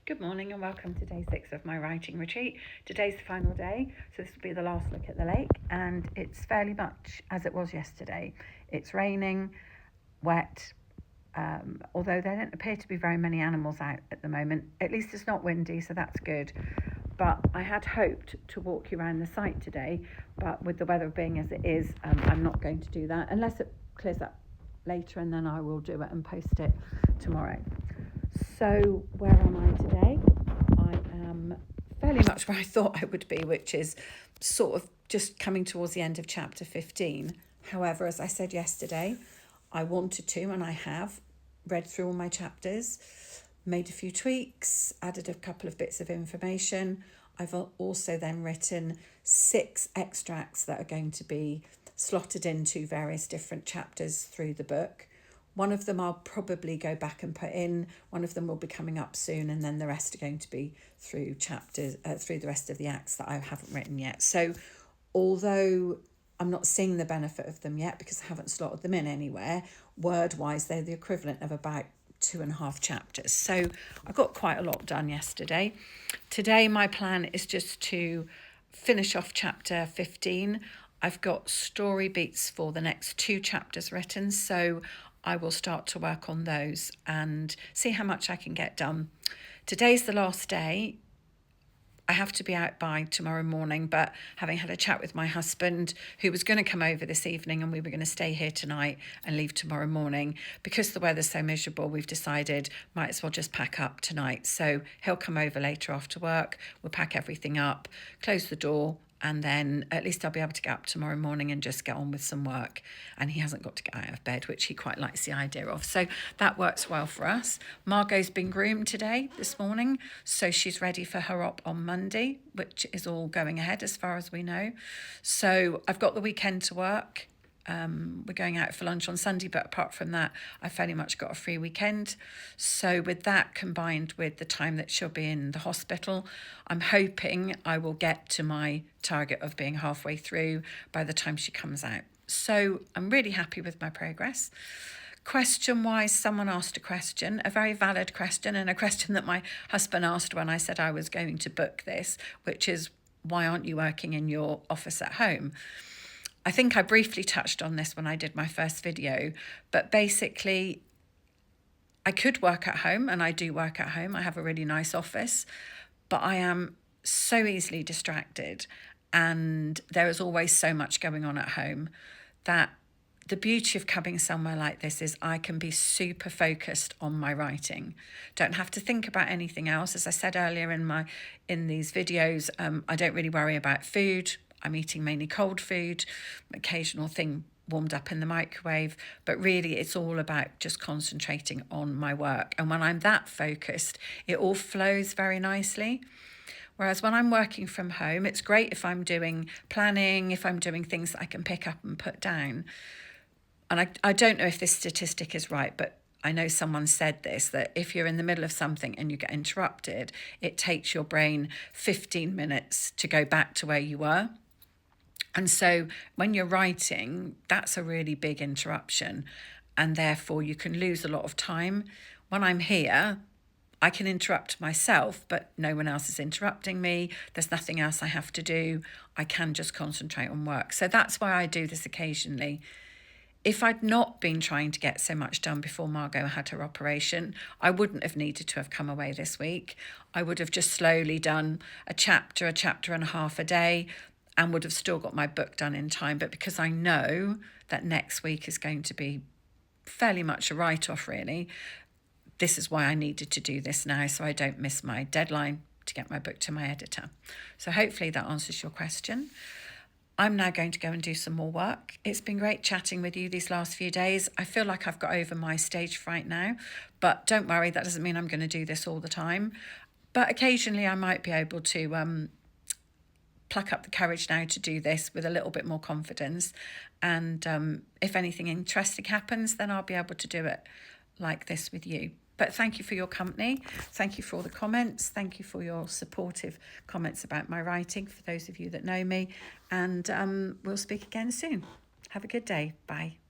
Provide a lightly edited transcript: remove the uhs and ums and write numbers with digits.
Good morning and welcome to day 6 of my writing retreat. Today's the final day, so this will be the last look at the lake, and it's fairly much as it was yesterday. It's raining, wet, although there don't appear to be very many animals out at the moment. At least it's not windy, so that's good. But I had hoped to walk you around the site today, but with the weather being as it is, I'm not going to do that unless it clears up later, and then I will do it and post it tomorrow. So where am I today? I am fairly much where I thought I would be, which is sort of just coming towards the end of chapter 15. However, as I said yesterday, I wanted to, and I have, read through all my chapters, made a few tweaks, added a couple of bits of information. I've also then written 6 extracts that are going to be slotted into various different chapters through the book. One of them I'll probably go back and put in. One of them will be coming up soon, and then the rest are going to be through chapters, through the rest of the acts that I haven't written yet. So although I'm not seeing the benefit of them yet because I haven't slotted them in anywhere, word-wise they're the equivalent of about 2.5 chapters. So I got quite a lot done yesterday. Today my plan is just to finish off chapter 15. I've got story beats for the next 2 chapters written, so I will start to work on those and see how much I can get done. Today's the last day. I have to be out by tomorrow morning, but having had a chat with my husband, who was going to come over this evening and we were going to stay here tonight and leave tomorrow morning, because the weather's so miserable, we've decided might as well just pack up tonight. So he'll come over later after work, we'll pack everything up, close the door, and then at least I'll be able to get up tomorrow morning and just get on with some work. And he hasn't got to get out of bed, which he quite likes the idea of. So that works well for us. Margot's been groomed this morning, so she's ready for her op on Monday, which is all going ahead as far as we know. So I've got the weekend to work. We're going out for lunch on Sunday, but apart from that, I've fairly much got a free weekend. So with that combined with the time that she'll be in the hospital, I'm hoping I will get to my target of being halfway through by the time she comes out. So I'm really happy with my progress. Question-wise, someone asked a question, a very valid question, and a question that my husband asked when I said I was going to book this, which is, why aren't you working in your office at home? I think I briefly touched on this when I did my first video, but basically I could work at home, and I do work at home. I have a really nice office, but I am so easily distracted, and there is always so much going on at home that the beauty of coming somewhere like this is I can be super focused on my writing. Don't have to think about anything else. As I said earlier in these videos, I don't really worry about food. I'm eating mainly cold food, occasional thing warmed up in the microwave, but really it's all about just concentrating on my work. And when I'm that focused, it all flows very nicely. Whereas when I'm working from home, it's great if I'm doing planning, if I'm doing things that I can pick up and put down. And I don't know if this statistic is right, but I know someone said this, that if you're in the middle of something and you get interrupted, it takes your brain 15 minutes to go back to where you were. And so when you're writing, that's a really big interruption, and therefore you can lose a lot of time. When I'm here, I can interrupt myself, but no one else is interrupting me. There's nothing else I have to do. I can just concentrate on work. So that's why I do this occasionally. If I'd not been trying to get so much done before Margot had her operation, I wouldn't have needed to have come away this week. I would have just slowly done a chapter and a half a day, and would have still got my book done in time. But because I know that next week is going to be fairly much a write-off, really, this is why I needed to do this now, so I don't miss my deadline to get my book to my editor. So hopefully that answers your question. I'm now going to go and do some more work. It's been great chatting with you these last few days. I feel like I've got over my stage fright now, but don't worry, that doesn't mean I'm going to do this all the time. But occasionally I might be able to pluck up the courage now to do this with a little bit more confidence. And if anything interesting happens, then I'll be able to do it like this with you. But thank you for your company. Thank you for all the comments. Thank you for your supportive comments about my writing, for those of you that know me. And we'll speak again soon. Have a good day. Bye.